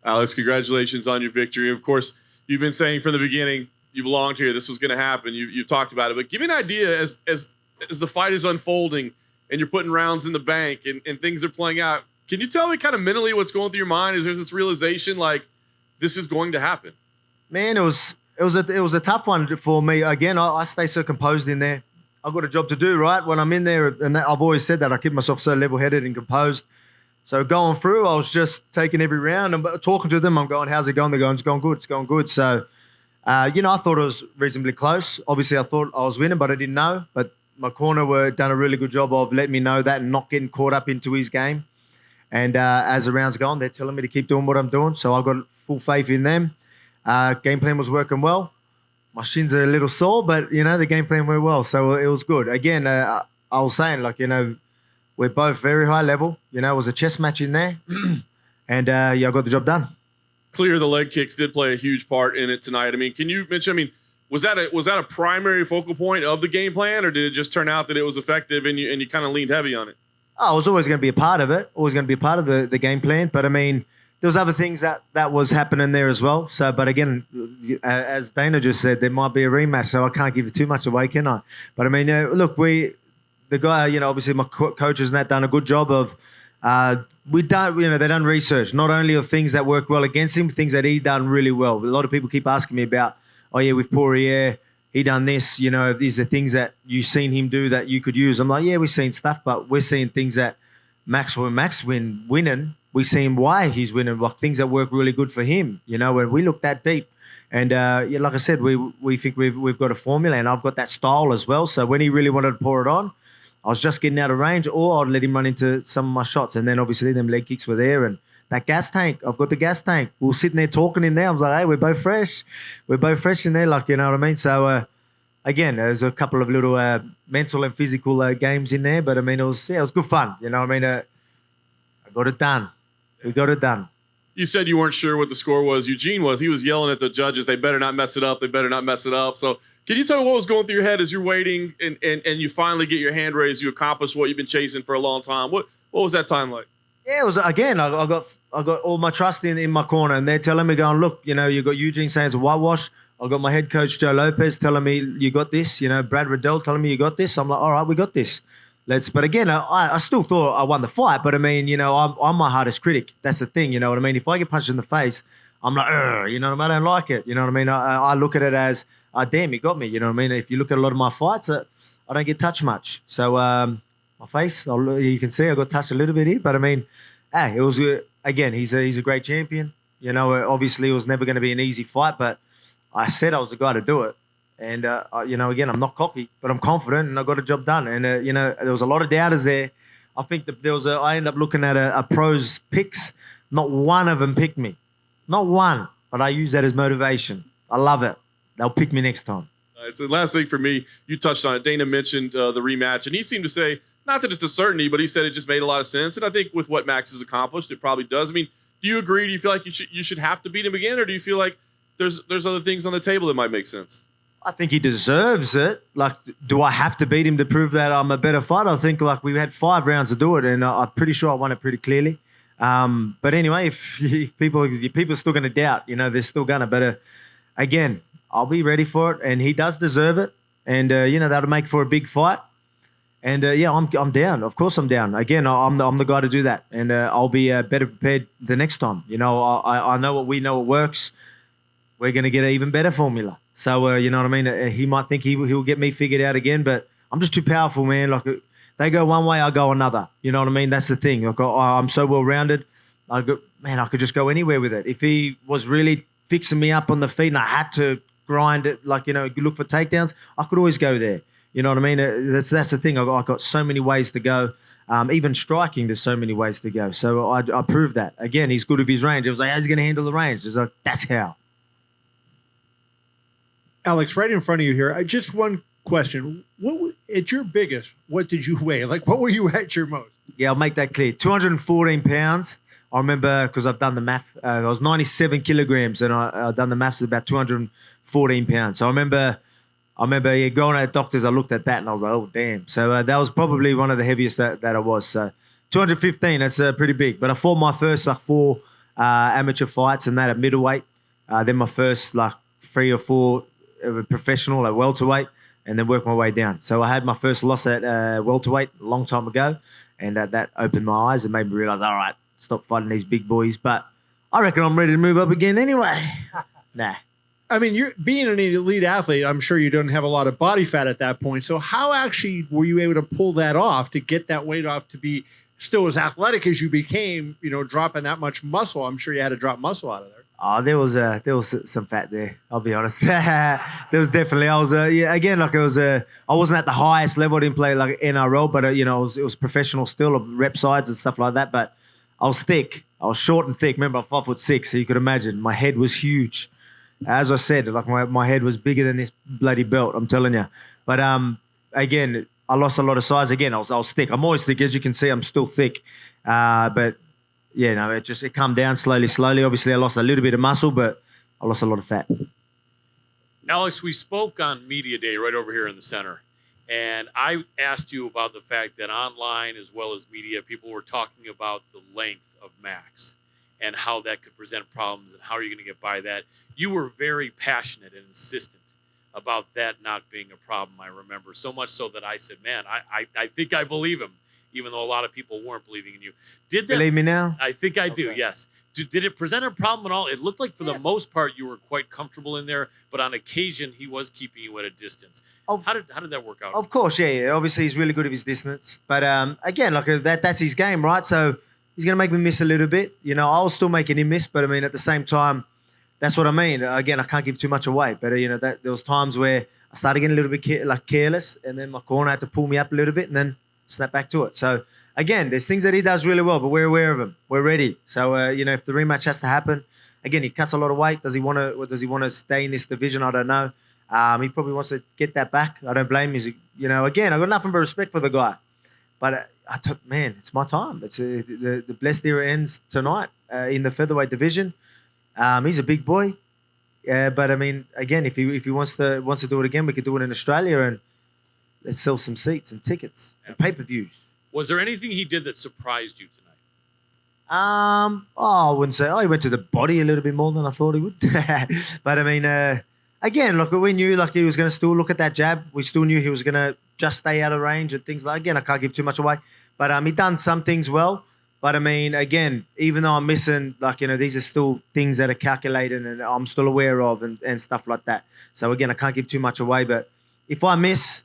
Alex, congratulations on your victory. Of course, you've been saying from the beginning you belonged here. This was going to happen. You've talked about it. But give me an idea as the fight is unfolding and you're putting rounds in the bank and things are playing out. Can you tell me kind of mentally what's going through your mind? Is there this realization like this is going to happen? Man, it was a tough one for me. Again, I stay so composed in there. I've got a job to do, right? When I'm in there, and I've always said that I keep myself so level-headed and composed. So going through, I was just taking every round and talking to them. I'm going, how's it going? They're going, it's going good, it's going good. So, I thought it was reasonably close. Obviously, I thought I was winning, but I didn't know. But my corner were done a really good job of letting me know that and not getting caught up into his game. And as the rounds go on, they're telling me to keep doing what I'm doing. So I got full faith in them. Game plan was working well. My shins are a little sore, but, the game plan went well. So it was good. Again, I was saying, we're both very high level. It was a chess match in there. And, I got the job done. Clear the leg kicks did play a huge part in it tonight. I mean, can you mention, was that a primary focal point of the game plan, or did it just turn out that it was effective and you kind of leaned heavy on it? Oh, it was always going to be a part of it. Always going to be a part of the game plan. But, there was other things that was happening there as well. So, but again, as Dana just said, there might be a rematch, so I can't give you too much away, can I? But look, the guy, obviously my coaches and that done a good job of, they done research, not only of things that worked well against him, things that he done really well. A lot of people keep asking me about, oh yeah, with Poirier, he done this, these are things that you've seen him do that you could use. I'm like, yeah, we've seen stuff, but we're seeing things that Max winning, we see him why he's winning, like things that work really good for him, when we look that deep. And like I said, we think we've got a formula, and I've got that style as well. So when he really wanted to pour it on, I was just getting out of range, or I'd let him run into some of my shots. And then obviously them leg kicks were there, and that gas tank, I've got the gas tank. We were sitting there talking in there. I was like, hey, we're both fresh. We're both fresh in there, you know what I mean? So again, there's a couple of little mental and physical games in there, but it was good fun. You know what I mean? I got it done. We got it done. You said you weren't sure what the score was. Eugene was. He was yelling at the judges, they better not mess it up. They better not mess it up. So can you tell me what was going through your head as you're waiting and you finally get your hand raised, you accomplish what you've been chasing for a long time? What was that time like? Yeah, it was, again, I got all my trust in my corner, and they're telling me, going, look, you got Eugene saying it's a whitewash. I got my head coach, Joe Lopez, telling me, you got this. Brad Riddell telling me, you got this. I'm like, all right, we got this. But again, I still thought I won the fight, but I'm my hardest critic. That's the thing, you know what I mean? If I get punched in the face, I'm like, I don't like it. You know what I mean? I look at it as, damn, he got me. You know what I mean? If you look at a lot of my fights, I don't get touched much. So my face, you can see I got touched a little bit here, but it was, again, he's a great champion. Obviously it was never going to be an easy fight, but I said I was the guy to do it. And, again, I'm not cocky, but I'm confident, and I got a job done. And, there was a lot of doubters there. I think that I ended up looking at a pro's picks. Not one of them picked me. Not one. But I use that as motivation. I love it. They'll pick me next time. So last thing for me, you touched on it. Dana mentioned the rematch, and he seemed to say, not that it's a certainty, but he said it just made a lot of sense. And I think with what Max has accomplished, it probably does. Do you agree? Do you feel like you should have to beat him again, or do you feel like there's other things on the table that might make sense? I think he deserves it. Do I have to beat him to prove that I'm a better fighter? I think we had 5 rounds to do it, and I'm pretty sure I won it pretty clearly. But anyway, if people are still going to doubt, they're still going to. But again, I'll be ready for it, and he does deserve it. And that'll make for a big fight. And I'm down. Of course, I'm down. Again, I'm the guy to do that, and I'll be better prepared the next time. I know what we know. It works. We're going to get an even better formula. So, you know what I mean? He might think he'll get me figured out again, but I'm just too powerful, man. They go one way, I go another. You know what I mean? That's the thing. I'm so well-rounded. I could just go anywhere with it. If he was really fixing me up on the feet and I had to grind it, look for takedowns, I could always go there. You know what I mean? That's the thing. I've got so many ways to go. Even striking, there's so many ways to go. So I proved that. Again, he's good with his range. It was like, how's he going to handle the range? It's like, that's how. Alex, right in front of you here, just one question. At your biggest, what did you weigh? What were you at your most? Yeah, I'll make that clear. 214 pounds. I remember, because I've done the math, I was 97 kilograms, and I've done the maths at about 214 pounds. So I remember going at doctors, I looked at that, and I was like, oh, damn. So that was probably one of the heaviest that I was. So 215, that's pretty big. But I fought my first 4 amateur fights and that at middleweight. Then my first like 3 or 4 professional at welterweight, and then worked my way down. So I had my first loss at welterweight a long time ago, and that opened my eyes and made me realize, all right, stop fighting these big boys. But I reckon I'm ready to move up again anyway. Nah. I mean, you're being an elite athlete. I'm sure you don't have a lot of body fat at that point. So how actually were you able to pull that off, to get that weight off, to be still as athletic as you became, dropping that much muscle? I'm sure you had to drop muscle out of there. Oh, there was some fat there. I'll be honest. There was definitely. I wasn't at the highest level. I didn't play like NRL, but it was professional still, rep sides and stuff like that. But I was thick. I was short and thick. Remember, I'm 5'6", so you could imagine. My head was huge. As I said, like my head was bigger than this bloody belt. I'm telling you. But again, I lost a lot of size. Again, I was thick. I'm always thick, as you can see. I'm still thick. But yeah, no, it come down slowly. Obviously, I lost a little bit of muscle, but I lost a lot of fat. Alex, we spoke on Media Day right over here in the center, and I asked you about the fact that online as well as media, people were talking about the length of Max and how that could present problems and how are you going to get by that. You were very passionate and insistent about that not being a problem, I remember. So much so that I said, man, I think I believe him, even though a lot of people weren't believing in you. Did that, believe me now? I think I do, yes. Did it present a problem at all? It looked like for the most part you were quite comfortable in there, but on occasion he was keeping you at a distance. How did that work out? Of course, yeah. Obviously, he's really good at his distance. But again, like that's his game, right? So he's going to make me miss a little bit. I was still making him miss, but I mean, at the same time, that's what I mean. Again, I can't give too much away, but there was times where I started getting a little bit careless, and then my corner had to pull me up a little bit, and then snap back to it. So again, there's things that he does really well, but we're aware of him. We're ready. So if the rematch has to happen, again, he cuts a lot of weight. Does he want to stay in this division? I don't know. He probably wants to get that back. I don't blame him. Again, I got nothing but respect for the guy. But it's my time. It's the blessed era ends tonight in the featherweight division. He's a big boy, but I mean, again, if he wants to do it again, we could do it in Australia, and let's sell some seats and tickets and pay-per-views. Was there anything he did that surprised you tonight? I wouldn't say. He went to the body a little bit more than I thought he would. But I mean, again, look, we knew like he was going to still look at that jab. We still knew he was going to just stay out of range and things like. Again, I can't give too much away, but he done some things well. But I mean, again, even though I'm missing, like these are still things that are calculated and I'm still aware of and stuff like that. So again, I can't give too much away. But if I miss,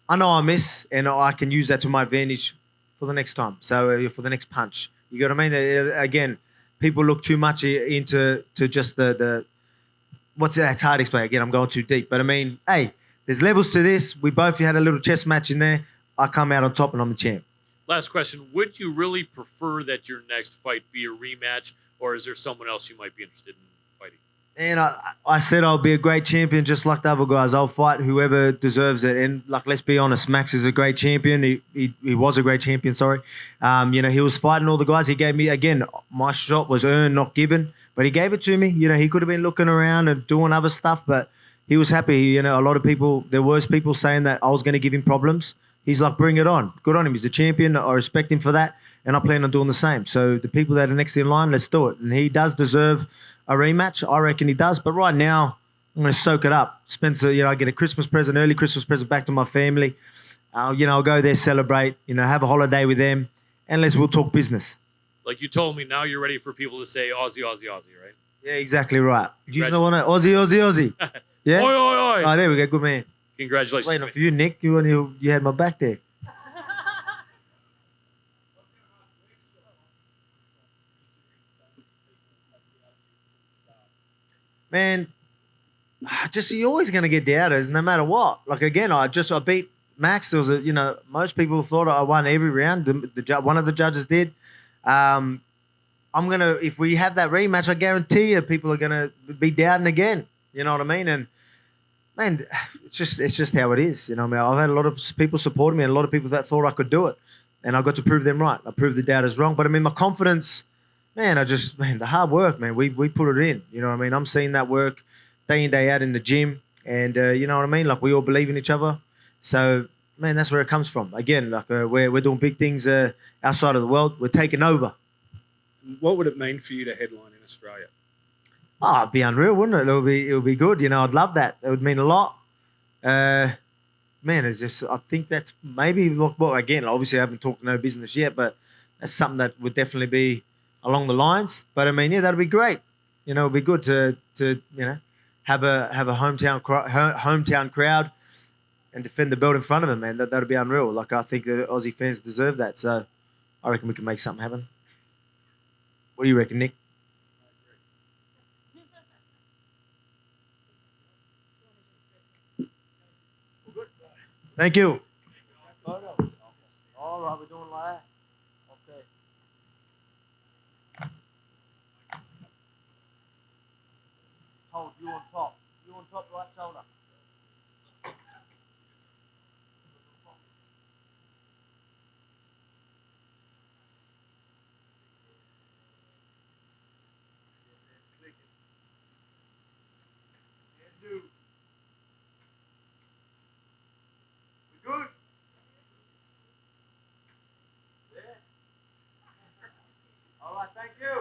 I know I miss, and I can use that to my advantage for the next time. So for the next punch, you get what I mean? Again, people look too much into just the what's that? It's hard to explain. Again, I'm going too deep. But I mean, hey, there's levels to this. We both had a little chess match in there. I come out on top and I'm the champ. Last question. Would you really prefer that your next fight be a rematch, or is there someone else you might be interested in fighting? And I said I'll be a great champion just like the other guys. I'll fight whoever deserves it. And like, let's be honest, Max is a great champion. He was a great champion, sorry. He was fighting all the guys. He gave me, again, my shot was earned, not given. But he gave it to me. He could have been looking around and doing other stuff, but he was happy. A lot of people, there was people saying that I was going to give him problems. He's like, bring it on. Good on him. He's the champion. I respect him for that, and I plan on doing the same. So the people that are next in line, let's do it. And he does deserve a rematch. I reckon he does. But right now, I'm going to soak it up. Spencer, I get a Christmas present, early Christmas present back to my family. I'll go there, celebrate, have a holiday with them, and we'll talk business. Like you told me, now you're ready for people to say Aussie, Aussie, Aussie, right? Yeah, exactly right. Do you know what? Aussie, Aussie, Aussie. Yeah? Oi, oi, oi. Oh, there we go. Good man. Congratulations. Waiting for you, Nick. You had my back there. Man, you're always going to get doubters no matter what. Like, again, I beat Max. There was most people thought I won every round. One of the judges did. If we have that rematch, I guarantee you people are going to be doubting again. You know what I mean? And man, it's just how it is. I've had a lot of people supporting me and a lot of people that thought I could do it. And I got to prove them right. I proved the doubters wrong. But I mean, my confidence, man, the hard work, man, we put it in. You know what I mean? I'm seeing that work day in, day out in the gym. And you know what I mean? Like, we all believe in each other. So, man, that's where it comes from. Again, like we're doing big things outside of the world. We're taking over. What would it mean for you to headline in Australia? Oh, it'd be unreal, wouldn't it? It would be good. You know, I'd love that. It would mean a lot. Man, it's just I think that's maybe well again. Obviously, I haven't talked no business yet, but that's something that would definitely be along the lines. But I mean, yeah, that'd be great. You know, it'd be good to have a hometown crowd and defend the belt in front of them, man. That'd be unreal. Like I think the Aussie fans deserve that. So I reckon we can make something happen. What do you reckon, Nick? Thank you. All right, we're doing like that. Okay. Hold you on top. You on top, right shoulder. Good. Yeah. All right, thank you.